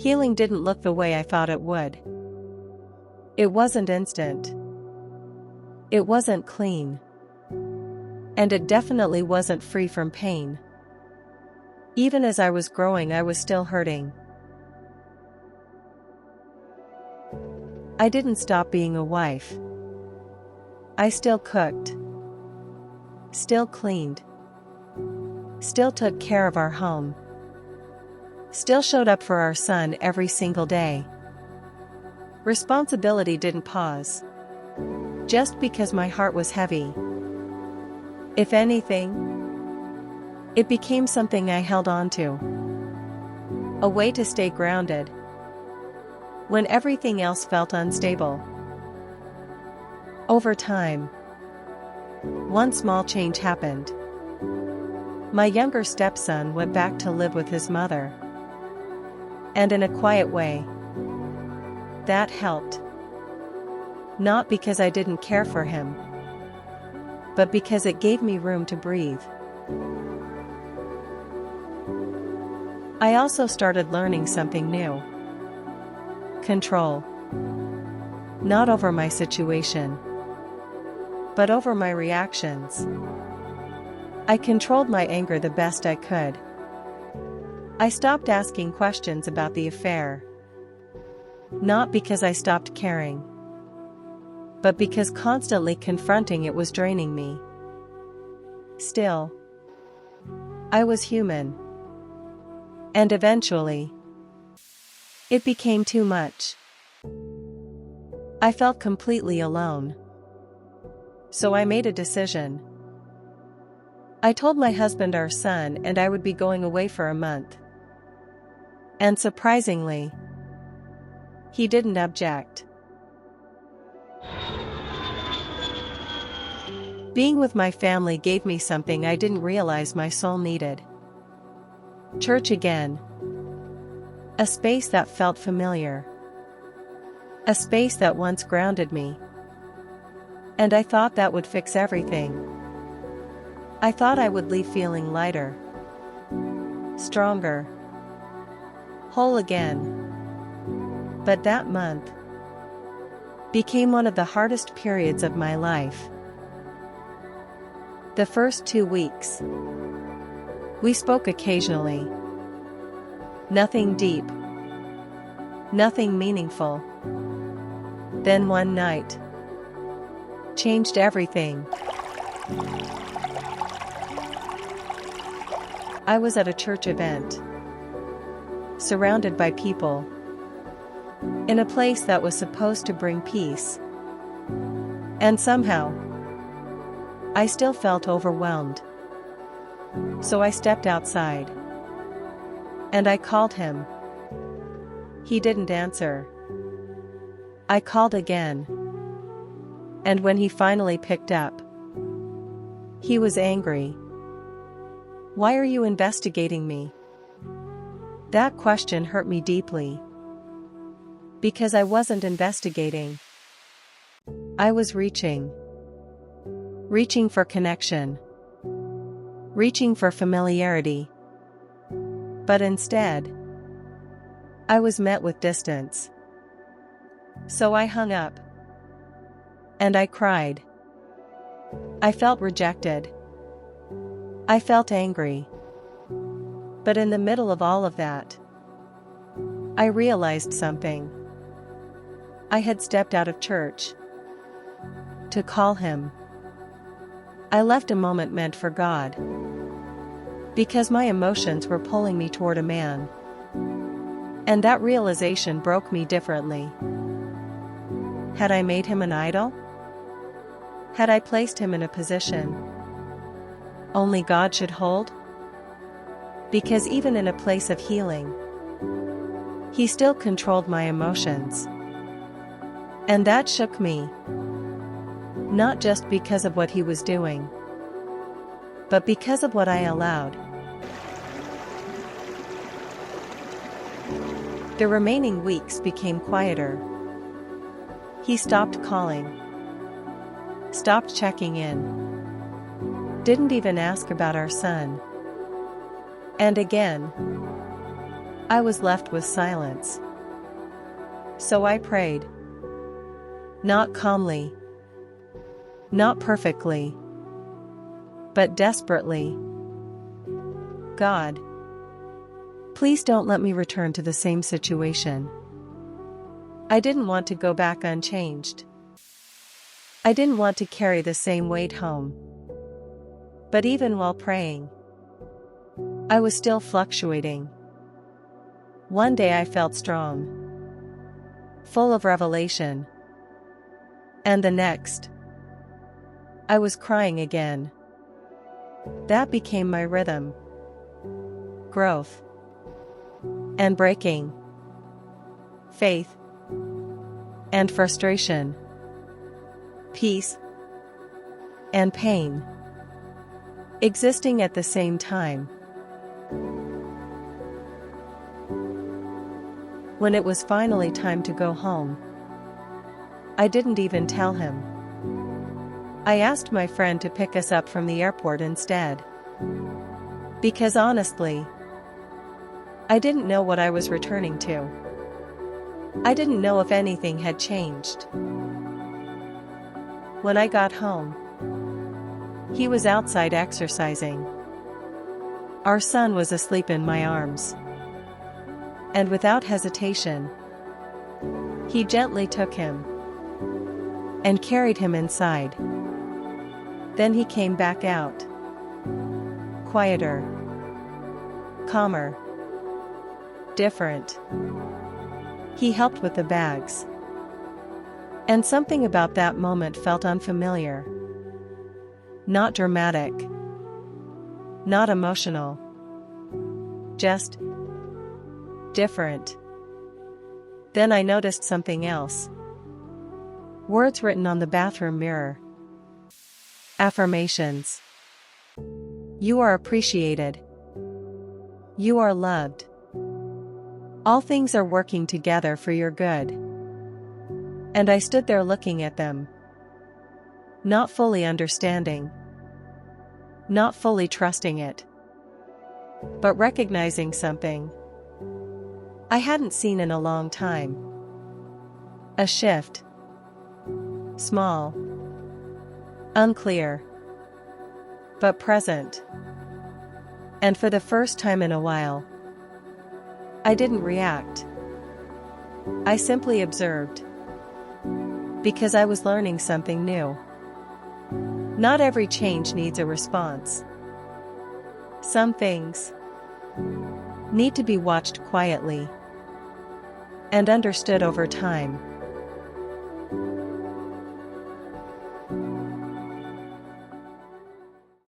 Healing didn't look the way I thought it would. It wasn't instant. It wasn't clean. And it definitely wasn't free from pain. Even as I was growing, I was still hurting. I didn't stop being a wife. I still cooked. Still cleaned. Still took care of our home. Still showed up for our son every single day. Responsibility didn't pause. Just because my heart was heavy. If anything, it became something I held on to. A way to stay grounded when everything else felt unstable. Over time, one small change happened. My younger stepson went back to live with his mother. And in a quiet way, that helped. Not because I didn't care for him, but because it gave me room to breathe. I also started learning something new. Control. Not over my situation, but over my reactions. I controlled my anger the best I could. I stopped asking questions about the affair. Not because I stopped caring, but because constantly confronting it was draining me. Still, I was human. And eventually, it became too much. I felt completely alone. So I made a decision. I told my husband our son and I would be going away for a month. And surprisingly, he didn't object. Being with my family gave me something I didn't realize my soul needed. Church again. A space that felt familiar. A space that once grounded me. And I thought that would fix everything. I thought I would leave feeling lighter. Stronger. Whole again. But that month became one of the hardest periods of my life. The first 2 weeks, we spoke occasionally. Nothing deep. Nothing meaningful. Then one night changed everything. I was at a church event, surrounded by people, in a place that was supposed to bring peace. And somehow, I still felt overwhelmed. So I stepped outside. And I called him. He didn't answer. I called again. And when he finally picked up, he was angry. "Why are you investigating me?" That question hurt me deeply. Because I wasn't investigating. I was reaching. Reaching for connection. Reaching for familiarity. But instead, I was met with distance. So I hung up. And I cried. I felt rejected. I felt angry. But in the middle of all of that, I realized something. I had stepped out of church to call him. I left a moment meant for God. Because my emotions were pulling me toward a man. And that realization broke me differently. Had I made him an idol? Had I placed him in a position only God should hold? Because even in a place of healing, he still controlled my emotions. And that shook me. Not just because of what he was doing, but because of what I allowed. The remaining weeks became quieter. He stopped calling. Stopped checking in. Didn't even ask about our son. And again, I was left with silence. So I prayed. Not calmly. Not perfectly. But desperately. God, please don't let me return to the same situation. I didn't want to go back unchanged. I didn't want to carry the same weight home. But even while praying, I was still fluctuating. One day I felt strong, full of revelation. And the next, I was crying again. That became my rhythm. Growth and breaking. Faith and frustration. Peace and pain. Existing at the same time. When it was finally time to go home, I didn't even tell him. I asked my friend to pick us up from the airport instead. Because honestly, I didn't know what I was returning to. I didn't know if anything had changed. When I got home, he was outside exercising. Our son was asleep in my arms. And without hesitation, he gently took him and carried him inside. Then he came back out. Quieter. Calmer. Different. He helped with the bags. And something about that moment felt unfamiliar. Not dramatic. Not emotional. Just different. Then I noticed something else. Words written on the bathroom mirror. Affirmations. You are appreciated. You are loved. All things are working together for your good. And I stood there looking at them. Not fully understanding. Not fully trusting it. But recognizing something I hadn't seen in a long time. A shift. Small. Unclear. But present. And for the first time in a while, I didn't react. I simply observed. Because I was learning something new. Not every change needs a response. Some things need to be watched quietly and understood over time.